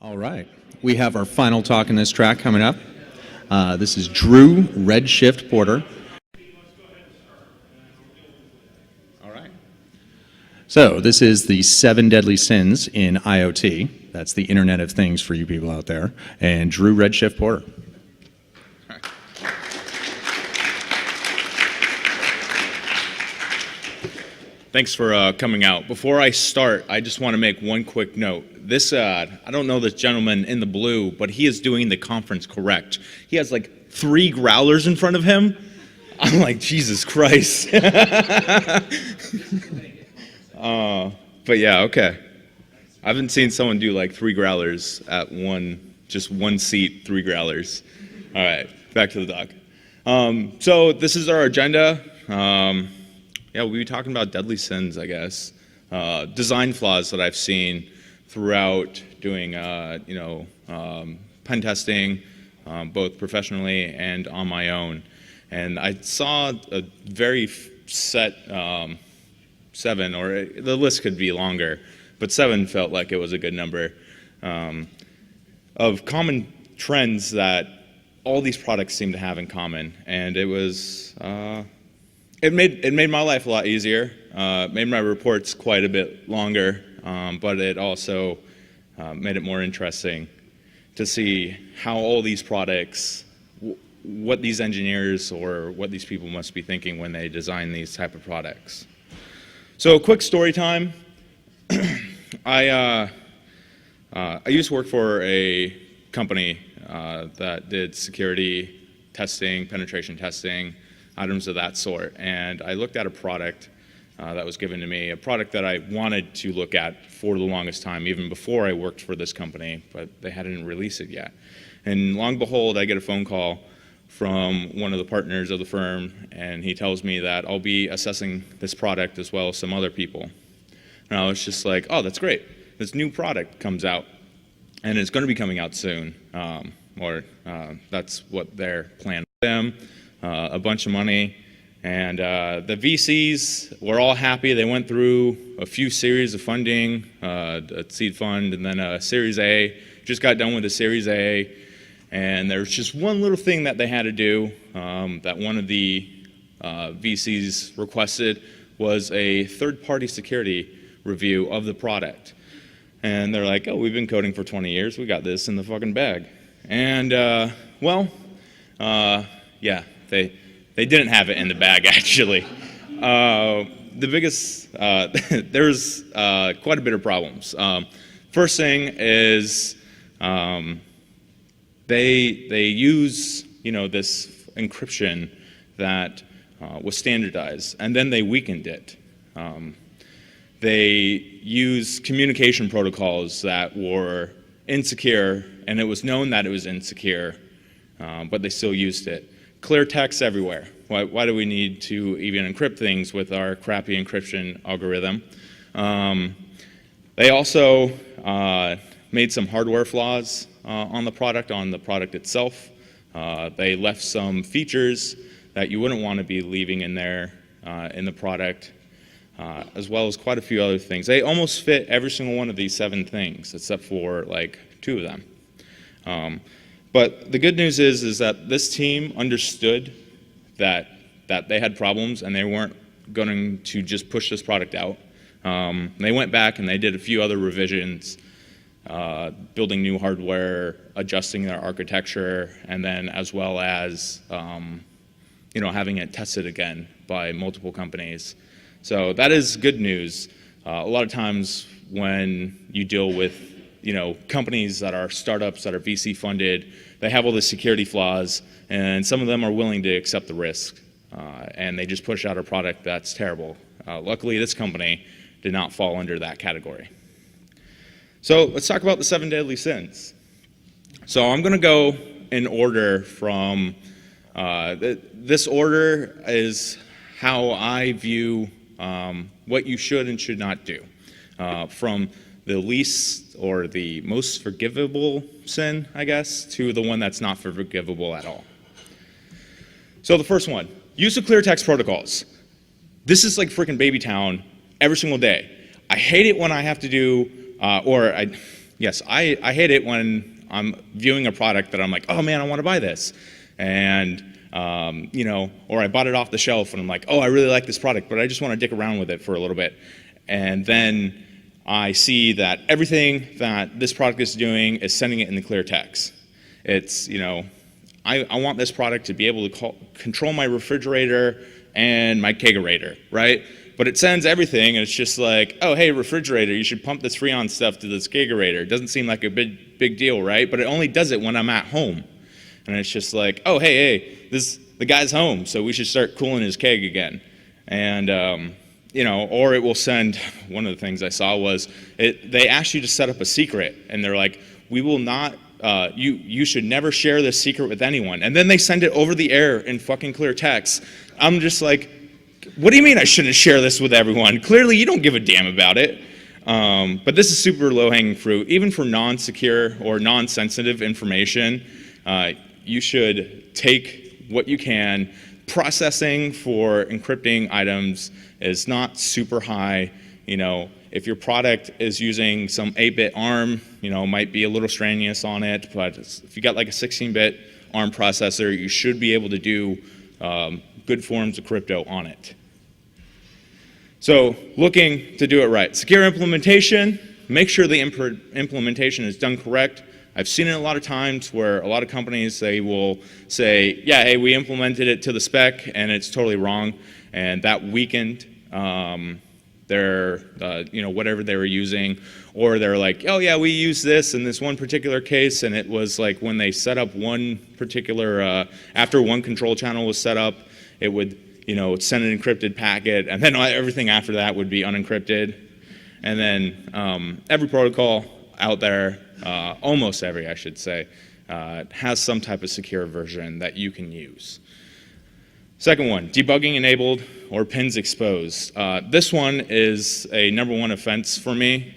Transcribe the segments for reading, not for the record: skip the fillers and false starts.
All right. We have our final talk in this track coming up. This is Drew Redshift Porter. All right. So this is the 7 deadly sins in IoT. That's the Internet of Things for you people out there. And Drew Redshift Porter. Thanks for coming out. Before I start, I just want to make one quick note. This, I don't know this gentleman in the blue, but he is doing the conference correct. He has like 3 growlers in front of him. I'm like, Jesus Christ. But yeah, okay. I haven't seen someone do like 3 growlers at just one seat, 3 growlers. All right, back to the doc. So this is our agenda. Yeah, we'll be talking about deadly sins, I guess. Design flaws that I've seen throughout doing, pen testing, both professionally and on my own. And I saw a very set 7, or the list could be longer, but 7 felt like it was a good number, of common trends that all these products seem to have in common. And it was... It made my life a lot easier, made my reports quite a bit longer, but it also made it more interesting to see how all these products, what these engineers or what these people must be thinking when they design these type of products. So quick story time. I used to work for a company that did security testing, penetration testing, items of that sort, and I looked at a product that was given to me, a product that I wanted to look at for the longest time, even before I worked for this company, but they hadn't released it yet. And long and behold, I get a phone call from one of the partners of the firm, and he tells me that I'll be assessing this product as well as some other people. And I was just like, oh, that's great. This new product comes out, and it's going to be coming out soon, that's what their plan for them. A bunch of money, and the VCs were all happy. They went through a few series of funding, a seed fund, and then a Series A. Just got done with the Series A, and there was just one little thing that they had to do that one of the VCs requested was a third-party security review of the product. And they're like, oh, we've been coding for 20 years. We got this in the fucking bag. And, yeah. They didn't have it in the bag, actually. The biggest, there's quite a bit of problems. First thing is they use this encryption that was standardized, and then they weakened it. They use communication protocols that were insecure, and it was known that it was insecure, but they still used it. Clear text everywhere. Why do we need to even encrypt things with our crappy encryption algorithm? They also made some hardware flaws on the product itself. They left some features that you wouldn't want to be leaving in there in the product, as well as quite a few other things. They almost fit every single one of these 7 things, except for like 2 of them. But the good news is that this team understood that they had problems and they weren't going to just push this product out. They went back and they did a few other revisions, building new hardware, adjusting their architecture, and then as well as having it tested again by multiple companies. So that is good news. A lot of times when you deal with companies that are startups that are VC funded, they have all the security flaws, and some of them are willing to accept the risk, and they just push out a product that's terrible. Luckily, this company did not fall under that category. So let's talk about the 7 deadly sins. So I'm going to go in order from, this order is how I view what you should and should not do, from the least or the most forgivable sin, I guess, to the one that's not forgivable at all. So the first one, use of clear text protocols. This is like freaking baby town every single day. I hate it when I have to do, yes, I hate it when I'm viewing a product that I'm like, oh man, I want to buy this. And, or I bought it off the shelf and I'm like, oh, I really like this product, but I just want to dick around with it for a little bit. And then I see that everything that this product is doing is sending it in the clear text. It's, I want this product to be able to control my refrigerator and my kegerator, right? But it sends everything, and it's just like, oh, hey, refrigerator, you should pump this Freon stuff to this kegerator. It doesn't seem like a big deal, right? But it only does it when I'm at home. And it's just like, oh, hey, the guy's home, so we should start cooling his keg again. And, or it will send, one of the things I saw was, they asked you to set up a secret, and they're like, we will not, you should never share this secret with anyone. And then they send it over the air in fucking clear text. I'm just like, what do you mean I shouldn't share this with everyone? Clearly you don't give a damn about it. But this is super low-hanging fruit. Even for non-secure or non-sensitive information, you should take what you can. Processing for encrypting items is not super high. If your product is using some 8-bit ARM, might be a little strenuous on it, but if you got like a 16-bit ARM processor, you should be able to do good forms of crypto on it. So looking to do it right. Secure implementation, make sure the implementation is done correct. I've seen it a lot of times where a lot of companies, they will say, yeah, hey, we implemented it to the spec and it's totally wrong, and that weakened their, whatever they were using. Or they're like, oh yeah, we use this in this one particular case, and it was like when they set up one particular, after one control channel was set up, it would send an encrypted packet, and then everything after that would be unencrypted. And then every protocol out there, almost every, I should say, has some type of secure version that you can use. Second one, debugging enabled or pins exposed. This one is a #1 offense for me.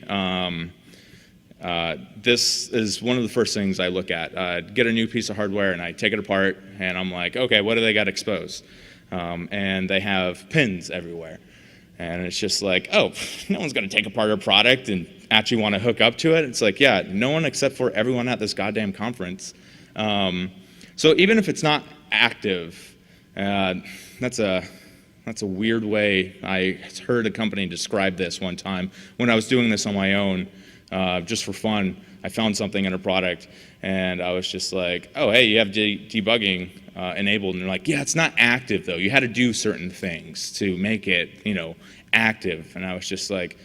This is one of the first things I look at. Get a new piece of hardware and I take it apart and I'm like, okay, what do they got exposed? And they have pins everywhere. And it's just like, oh, no one's going to take apart our product and actually want to hook up to it. It's like, yeah, no one except for everyone at this goddamn conference. So even if it's not active, that's a weird way. I heard a company describe this one time when I was doing this on my own, just for fun. I found something in a product, and I was just like, oh, hey, you have debugging enabled. And they're like, yeah, it's not active, though. You had to do certain things to make it, active. And I was just like,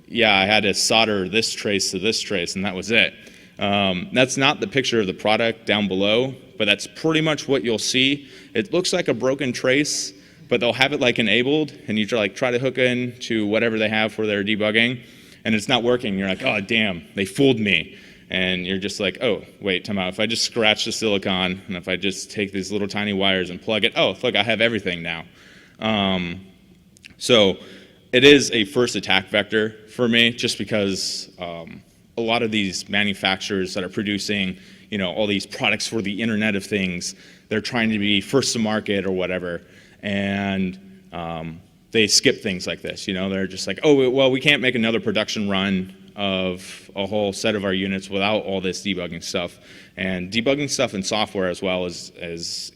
yeah, I had to solder this trace to this trace, and that was it. That's not the picture of the product down below, but that's pretty much what you'll see. It looks like a broken trace, but they'll have it like enabled, and you try to hook in to whatever they have for their debugging, and it's not working. You're like, oh, damn, they fooled me. And you're just like, oh, wait, time out. If I just scratch the silicon, and if I just take these little tiny wires and plug it, oh, look, I have everything now. So it is a first attack vector for me, just because a lot of these manufacturers that are producing, all these products for the Internet of Things, they're trying to be first to market or whatever, and they skip things like this. They're just like, oh, well, we can't make another production run of a whole set of our units without all this debugging stuff. And debugging stuff in software as well is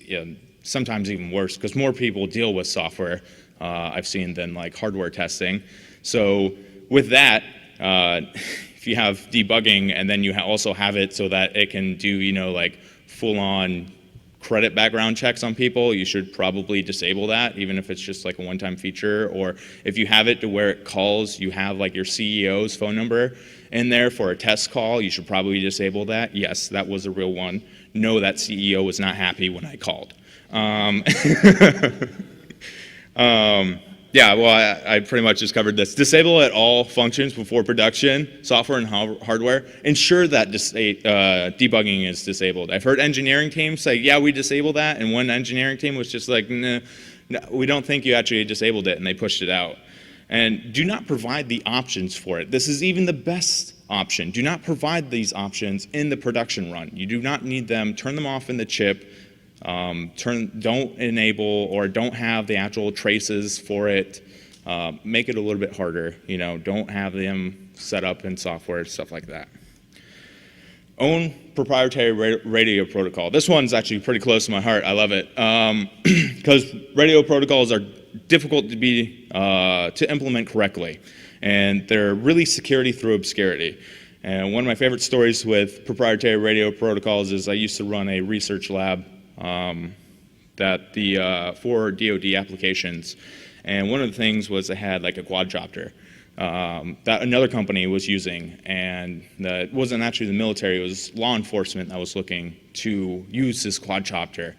sometimes even worse, because more people deal with software, I've seen, than like hardware testing. So with that, if you have debugging and then you also have it so that it can do, like full-on credit background checks on people, you should probably disable that, even if it's just like a one-time feature. Or if you have it to where it calls, you have like your CEO's phone number in there for a test call, you should probably disable that. Yes, that was a real one. No, that CEO was not happy when I called. Yeah, well, I pretty much just covered this. Disable at all functions before production, software and hardware. Ensure that debugging is disabled. I've heard engineering teams say, yeah, we disabled that, and one engineering team was just like, nah, no, we don't think you actually disabled it, and they pushed it out. And do not provide the options for it. This is even the best option. Do not provide these options in the production run. You do not need them. Turn them off in the chip. Don't enable or don't have the actual traces for it. Make it a little bit harder. Don't have them set up in software, stuff like that. Own proprietary radio protocol. This one's actually pretty close to my heart. I love it because radio protocols are difficult to implement correctly, and they're really security through obscurity. And one of my favorite stories with proprietary radio protocols is I used to run a research lab for DoD applications, and one of the things was I had like a quadcopter that another company was using, and it wasn't actually the military, it was law enforcement that was looking to use this quadcopter.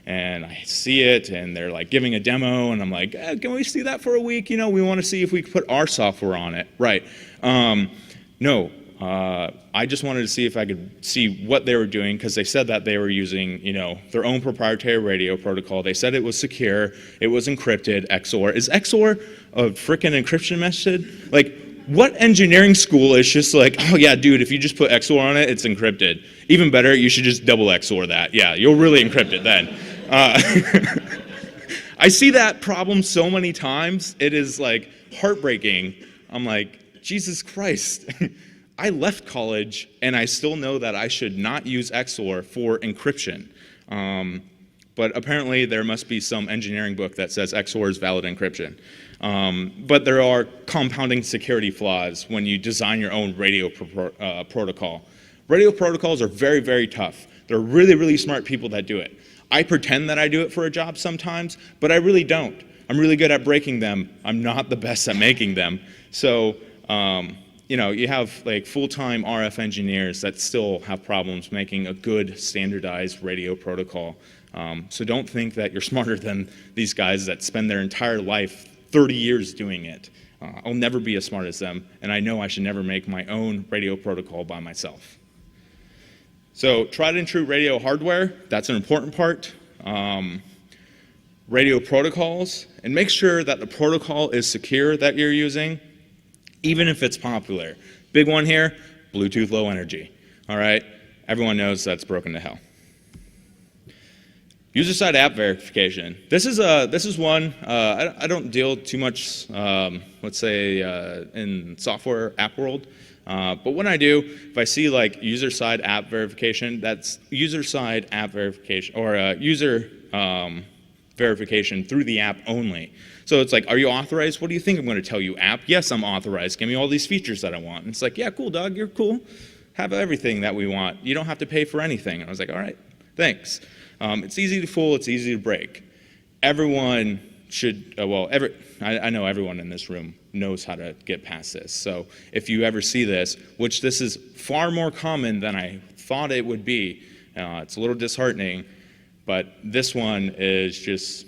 And I see it, and they're like giving a demo, and I'm like, can we see that for a week? We want to see if we could put our software on it. Right. No. I just wanted to see if I could see what they were doing, because they said that they were using, their own proprietary radio protocol. They said it was secure, it was encrypted, XOR. Is XOR a frickin' encryption method? Like, what engineering school is just like, oh yeah, dude, if you just put XOR on it, it's encrypted. Even better, you should just double XOR that. Yeah, you'll really encrypt it then. I see that problem so many times. It is like heartbreaking. I'm like, Jesus Christ. I left college and I still know that I should not use XOR for encryption. But apparently there must be some engineering book that says XOR is valid encryption. But there are compounding security flaws when you design your own radio protocol. Radio protocols are very, very tough. There are really, really smart people that do it. I pretend that I do it for a job sometimes, but I really don't. I'm really good at breaking them. I'm not the best at making them. So, you have like full-time RF engineers that still have problems making a good standardized radio protocol. So don't think that you're smarter than these guys that spend their entire life, 30 years doing it. I'll never be as smart as them, and I know I should never make my own radio protocol by myself. So tried and true radio hardware, that's an important part. Radio protocols, and make sure that the protocol is secure that you're using, even if it's popular. Big one here, Bluetooth Low Energy. All right, everyone knows that's broken to hell. User-side app verification. This is one, I don't deal too much, let's say, in software app world. But when I do, if I see like user-side app verification, that's user-side app verification, or user verification through the app only. So it's like, are you authorized? What do you think I'm going to tell you, app? Yes, I'm authorized. Give me all these features that I want. And it's like, yeah, cool, dog, you're cool. Have everything that we want. You don't have to pay for anything. And I was like, all right, thanks. It's easy to fool, it's easy to break. Everyone should, I know everyone in this room knows how to get past this. So if you ever see this, which this is far more common than I thought it would be, it's a little disheartening, but this one is just,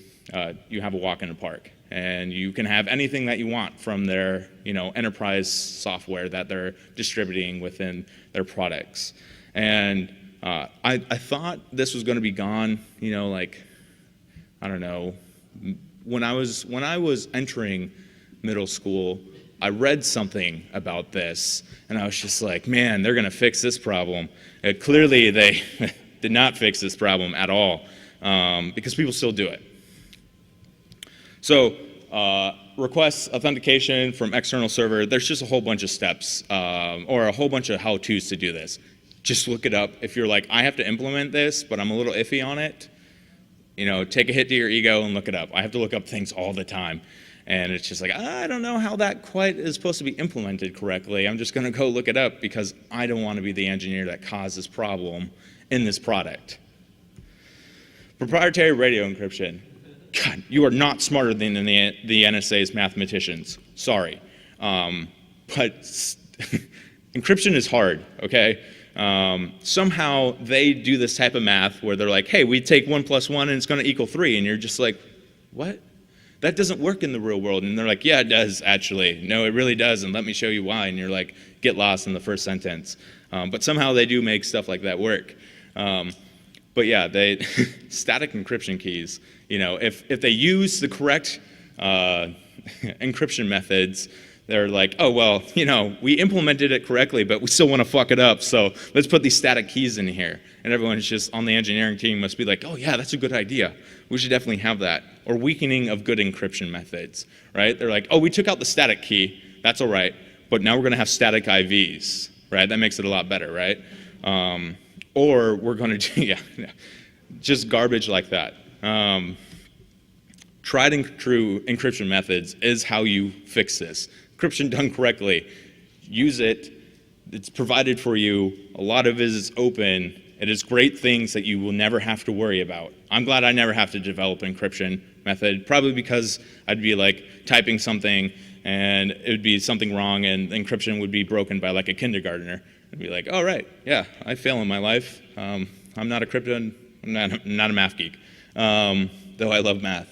you have a walk in the park. And you can have anything that you want from their, enterprise software that they're distributing within their products. And I thought this was going to be gone, I don't know. When I was entering middle school, I read something about this, and I was just like, man, they're going to fix this problem. Clearly, they did not fix this problem at all, because people still do it. So, request authentication from external server, there's just a whole bunch of steps, or a whole bunch of how-tos to do this. Just look it up. If you're like, I have to implement this, but I'm a little iffy on it, take a hit to your ego and look it up. I have to look up things all the time. And it's just like, I don't know how that quite is supposed to be implemented correctly. I'm just going to go look it up because I don't want to be the engineer that caused this problem in this product. Proprietary radio encryption. God, you are not smarter than the NSA's mathematicians. Sorry. But encryption is hard, okay? Somehow they do this type of math where they're like, hey, we take 1 + 1 and it's going to equal 3. And you're just like, what? That doesn't work in the real world. And they're like, yeah, it does, actually. No, it really does, and let me show you why. And you're like, get lost in the first sentence. But somehow they do make stuff like that work. But yeah, static encryption keys, if they use the correct encryption methods, they're like, oh, well, we implemented it correctly, but we still want to fuck it up, so let's put these static keys in here. And everyone's just on the engineering team must be like, oh, yeah, that's a good idea. We should definitely have that. Or weakening of good encryption methods, right? They're like, oh, we took out the static key. That's all right, but now we're going to have static IVs, right? That makes it a lot better, right? or we're going to do, just garbage like that. Tried and true encryption methods is how you fix this. Encryption done correctly, use it. It's provided for you. A lot of it is open. It is great things that you will never have to worry about. I'm glad I never have to develop an encryption method, probably because I'd be like typing something and it would be something wrong and encryption would be broken by like a kindergartner. I'd be like, oh, right, yeah, I fail in my life. I'm not a crypto, I'm not a math geek, though I love math.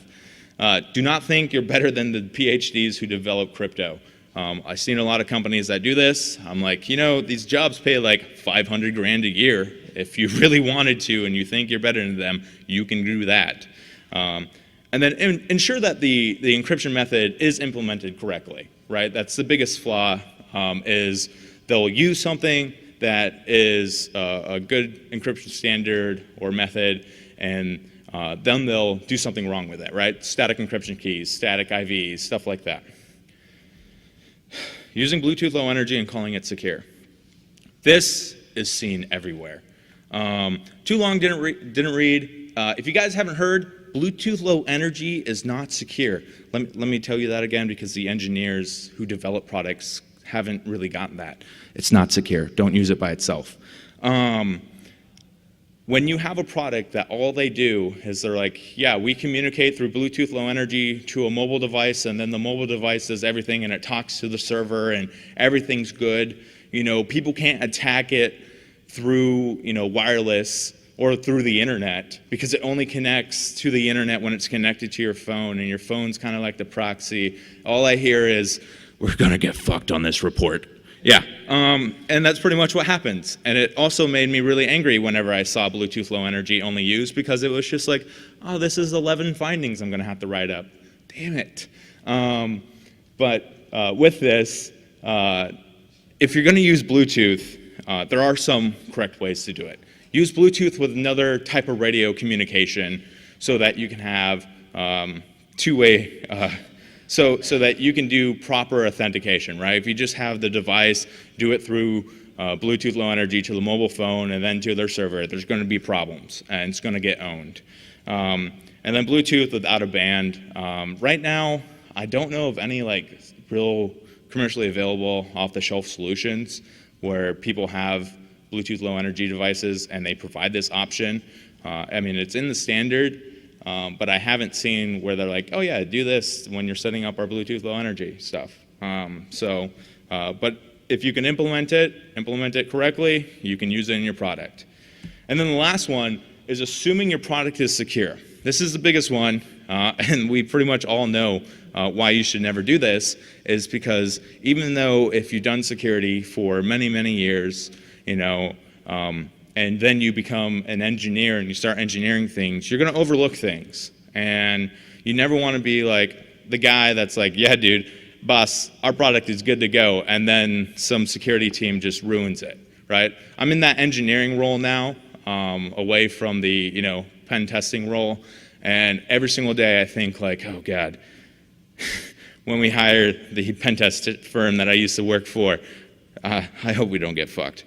Do not think you're better than the PhDs who develop crypto. I've seen a lot of companies that do this. I'm like, these jobs pay like 500 grand a year. If you really wanted to and you think you're better than them, you can do that. And then ensure that the encryption method is implemented correctly, right? That's the biggest flaw, is they'll use something that is a good encryption standard or method, and then they'll do something wrong with it, right? Static encryption keys, static IVs, stuff like that. Using Bluetooth Low Energy and calling it secure. This is seen everywhere. Too long didn't read. If you guys haven't heard, Bluetooth Low Energy is not secure. Let me tell you that again, because the engineers who develop products haven't really gotten that. It's not secure. Don't use it by itself. When you have a product that all they do is they're like, yeah, we communicate through Bluetooth Low Energy to a mobile device, and then the mobile device does everything, and it talks to the server, and everything's good. People can't attack it through, wireless or through the internet, because it only connects to the internet when it's connected to your phone, and your phone's kind of like the proxy. All I hear is, we're gonna get fucked on this report. Yeah, and that's pretty much what happens. And it also made me really angry whenever I saw Bluetooth Low Energy only used, because it was just like, oh, this is 11 findings I'm going to have to write up. Damn it. But with this, if you're going to use Bluetooth, there are some correct ways to do it. Use Bluetooth with another type of radio communication so that you can have two-way so that you can do proper authentication, right? If you just have the device, do it through Bluetooth Low Energy to the mobile phone and then to their server, there's going to be problems, and it's going to get owned. And then Bluetooth without a band. Right now, I don't know of any real commercially available off-the-shelf solutions where people have Bluetooth Low Energy devices and they provide this option. It's in the standard. But I haven't seen where they're like, oh yeah, do this when you're setting up our Bluetooth Low Energy stuff. But if you can implement it correctly, you can use it in your product. And then the last one is assuming your product is secure. This is the biggest one, and we pretty much all know why you should never do this, is because even though if you've done security for many, many years, and then you become an engineer and you start engineering things, you're going to overlook things. And you never want to be like the guy that's like, yeah, dude, boss, our product is good to go, and then some security team just ruins it, right? I'm in that engineering role now, away from the, pen testing role, and every single day I think like, oh God, when we hire the pen test firm that I used to work for, I hope we don't get fucked,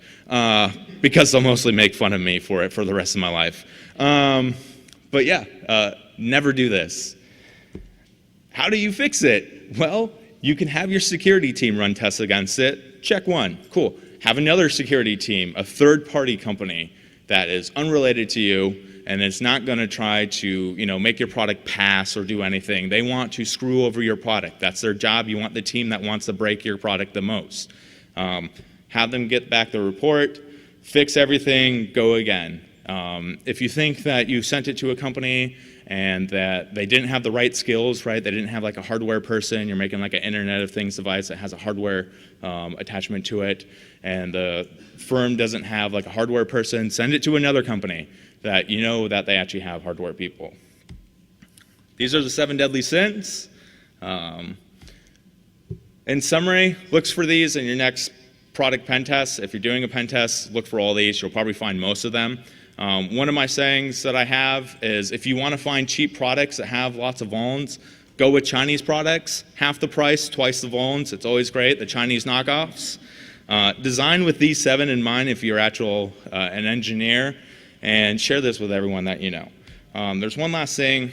because they'll mostly make fun of me for it for the rest of my life. But yeah, never do this. How do you fix it? Well, you can have your security team run tests against it. Check one, cool. Have another security team, a third-party company that is unrelated to you, and it's not going to try to, make your product pass or do anything. They want to screw over your product. That's their job. You want the team that wants to break your product the most. Have them get back the report, fix everything, go again. If you think that you sent it to a company and that they didn't have the right skills, right? They didn't have like a hardware person. You're making like an Internet of Things device that has a hardware attachment to it, and the firm doesn't have like a hardware person. Send it to another company that that they actually have hardware people. These are the 7 deadly sins. In summary, look for these in your next product pen test. If you're doing a pen test, look for all these. You'll probably find most of them. One of my sayings that I have is, if you want to find cheap products that have lots of vulns, go with Chinese products. Half the price, twice the vulns. It's always great, the Chinese knockoffs. Design with these 7 in mind if you're an engineer, and share this with everyone that you know. There's one last thing.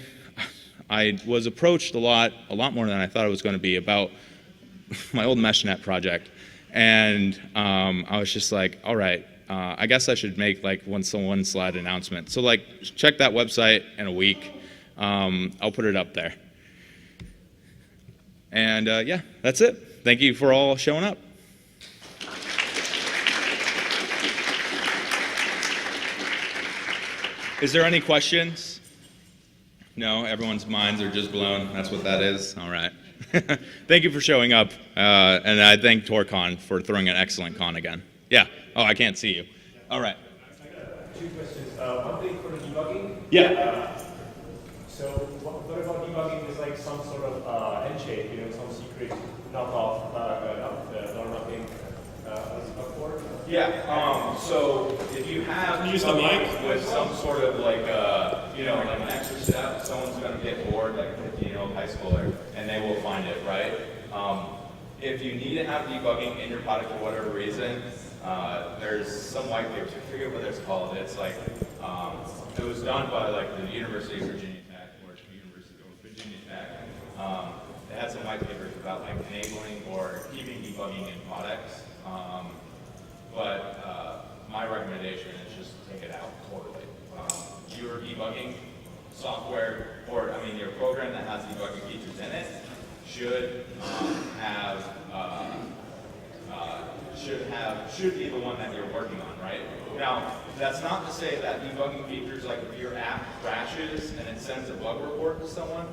I was approached a lot more than I thought it was going to be about my old MeshNet project, and I was just like, all right, I guess I should make like one slide announcement. So like, check that website in a week. I'll put it up there. And yeah, that's it. Thank you for all showing up. Is there any questions? No, everyone's minds are just blown. That's what that is. All right. Thank you for showing up. And I thank Toorcon for throwing an excellent con again. Yeah. Oh, I can't see you. All right. I got 2 questions. One thing for the debugging. Yeah. So what about debugging is like some sort of handshake, some secret knockoff, or nothing before? Yeah. So if you have Use the mic with some sort of like like an extra step, someone's going to get bored, like a 15-year-old high schooler, and they will find it, right? If you need to have debugging in your product for whatever reason, there's some white papers. I forget what it's called. It's like it was done by like the University of Virginia Tech or University of Virginia Tech. They had some white papers about like enabling or keeping debugging in products. But my recommendation is just take it out totally. Your debugging software, or your program that has debugging features in it, should be the one that you're working on, right? Now, that's not to say that debugging features, like if your app crashes and it sends a bug report to someone,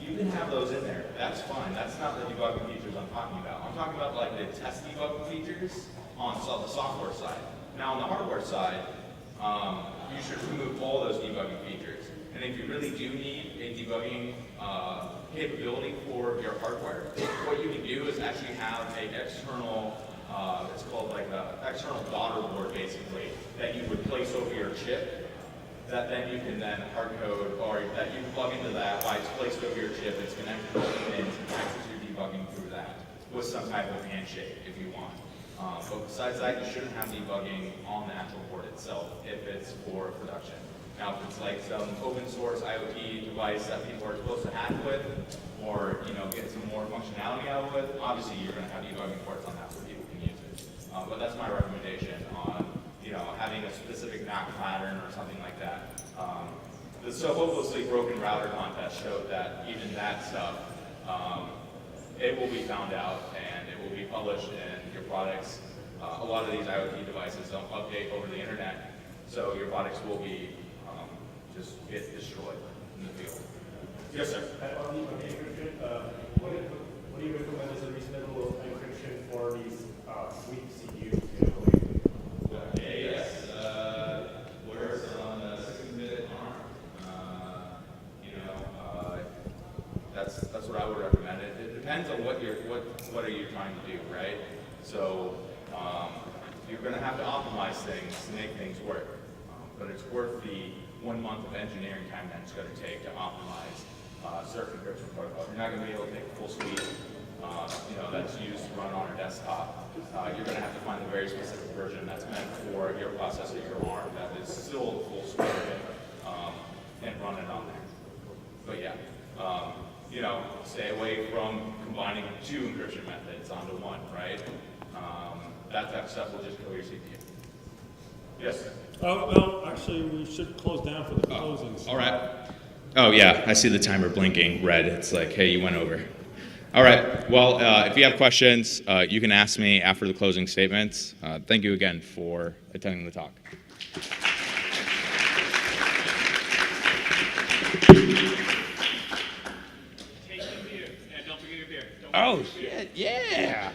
you can have those in there. That's fine. That's not the debugging features I'm talking about. I'm talking about like the test debugging features on the software side. Now, on the hardware side, you should remove all those debugging features. And if you really do need a debugging capability for your hardware, what you can do is actually have an external, it's called like an external daughter board basically, that you would place over your chip, that then you can then hard code, or that you plug into that while it's placed over your chip, it's connected to the pins and access your debugging through that with some type of handshake if you want. But besides that, you shouldn't have debugging on the actual board itself if it's for production. Now, if it's like some open source IoT device that people are supposed to hack with, or get some more functionality out of it, obviously you're going to have debugging ports on that so people can use it. But that's my recommendation on having a specific knock pattern or something like that. The So Hopelessly Broken Router contest showed that even that stuff, it will be found out and it will be published in your products. A lot of these IoT devices don't update over the internet, so your products will be just get destroyed in the field. Yes, sir. On the encryption, what do you recommend as a reasonable encryption for these weak CPUs? Yes. Works on a 16-bit ARM. That's what I would recommend. It depends on what are you trying to do, right? So you're going to have to optimize things to make things work, but it's worth the 1 month of engineering time that it's going to take to optimize certain encryption protocols. You're not going to be able to take the full suite, that's used to run on a desktop. You're going to have to find a very specific version that's meant for your processor, your ARM, that is still the full suite of it, and run it on there. But yeah, stay away from combining 2 encryption methods onto one, right? That type of stuff will just kill your CPU. Yes, sir. Oh, well, actually, we should close down for the closing. All right. Oh, yeah, I see the timer blinking red. It's like, hey, you went over. All right. Well, if you have questions, you can ask me after the closing statements. Thank you again for attending the talk. Take your beer, and don't forget your beer. Oh, shit, yeah.